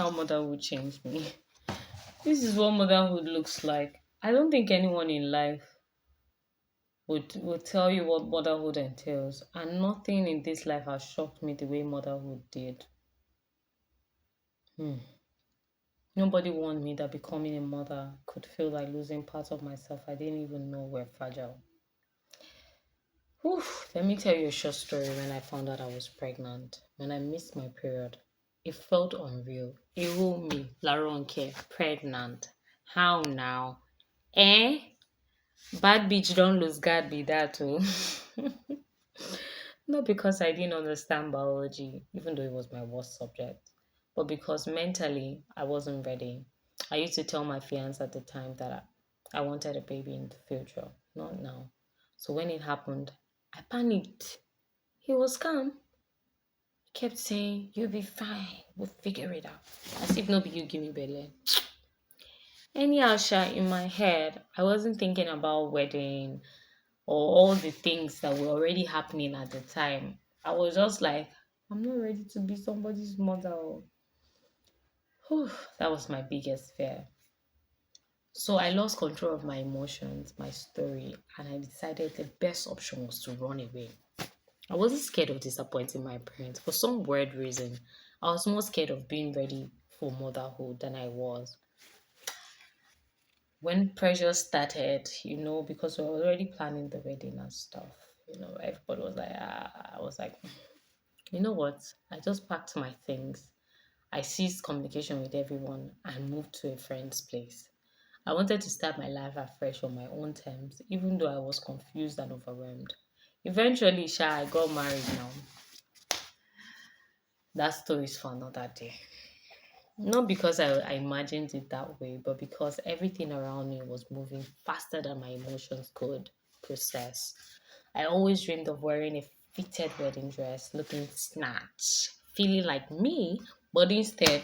how motherhood changed me. This is what motherhood looks like. I don't think anyone in life would tell you what motherhood entails, and nothing in this life has shocked me the way motherhood did. Hmm. Nobody warned me that becoming a mother could feel like losing parts of myself I didn't even know were fragile. Whew, let me tell you a short story when I found out I was pregnant. When I missed my period, it felt unreal. A whole me, Laronke, pregnant. How now? Eh? Bad bitch don't lose guard be that too. Not because I didn't understand biology, even though it was my worst subject, but because mentally I wasn't ready. I used to tell my fiance at the time that I wanted a baby in the future, not now. So when it happened, I panicked. He was calm. He kept saying, "You'll be fine. We'll figure it out." As if nobody you give me belly. Anyhow, sha, in my head, I wasn't thinking about wedding or all the things that were already happening at the time. I was just like, I'm not ready to be somebody's mother. Whew, that was my biggest fear. So I lost control of my emotions, my story, and I decided the best option was to run away. I wasn't scared of disappointing my parents. For some weird reason, I was more scared of being ready for motherhood than I was. When pressure started, because we were already planning the wedding and stuff, everybody was like, I was like, you know what? I just packed my things. I ceased communication with everyone and moved to a friend's place. I wanted to start my life afresh on my own terms, even though I was confused and overwhelmed. Eventually, I got married now. That story is for another day. Not because I imagined it that way, but because everything around me was moving faster than my emotions could process. I always dreamed of wearing a fitted wedding dress, looking snatched, feeling like me, but instead,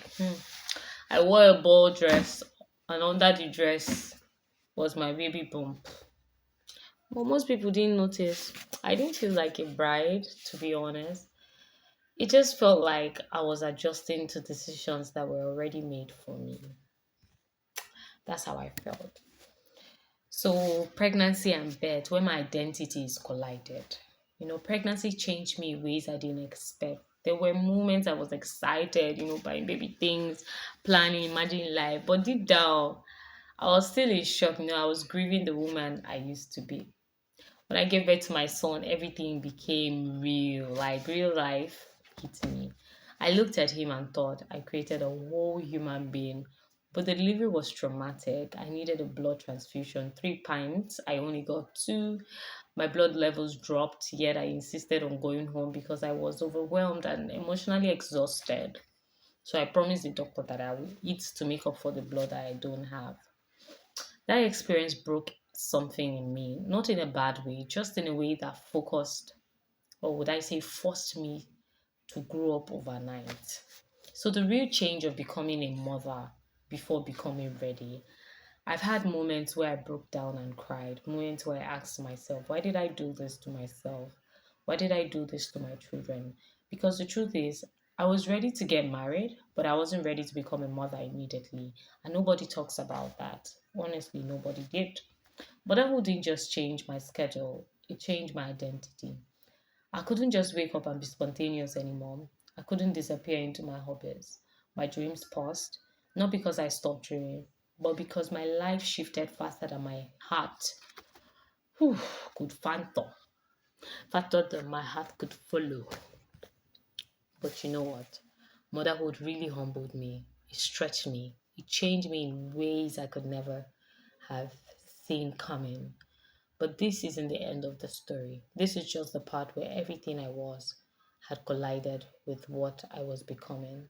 I wore a ball dress, and under the dress was my baby bump. But most people didn't notice. I didn't feel like a bride, to be honest. It just felt like I was adjusting to decisions that were already made for me. That's how I felt. So, pregnancy and birth, when my identities collided, pregnancy changed me in ways I didn't expect. There were moments I was excited, buying baby things, planning, imagining life. But deep down, I was still in shock. I was grieving the woman I used to be. When I gave birth to my son, everything became real, like real life hit me. I looked at him and thought I created a whole human being. But the delivery was traumatic. I needed a blood transfusion, 3 pints. I only got two. My blood levels dropped, yet I insisted on going home because I was overwhelmed and emotionally exhausted. So I promised the doctor that I would eat to make up for the blood that I don't have. That experience broke something in me, not in a bad way, just in a way that focused, or would I say, forced me to grow up overnight. So, the real change of becoming a mother before becoming ready, I've had moments where I broke down and cried, moments where I asked myself, why did I do this to myself? Why did I do this to my children? Because the truth is, I was ready to get married, but I wasn't ready to become a mother immediately. And nobody talks about that. Honestly, nobody did. But that didn't just change my schedule, it changed my identity. I couldn't just wake up and be spontaneous anymore. I couldn't disappear into my hobbies. My dreams paused, not because I stopped dreaming, but because my life shifted faster than my heart whew, could fathom, faster than my heart could follow. But you know what? Motherhood really humbled me. It stretched me. It changed me in ways I could never have seen coming. But this isn't the end of the story. This is just the part where everything I was had collided with what I was becoming.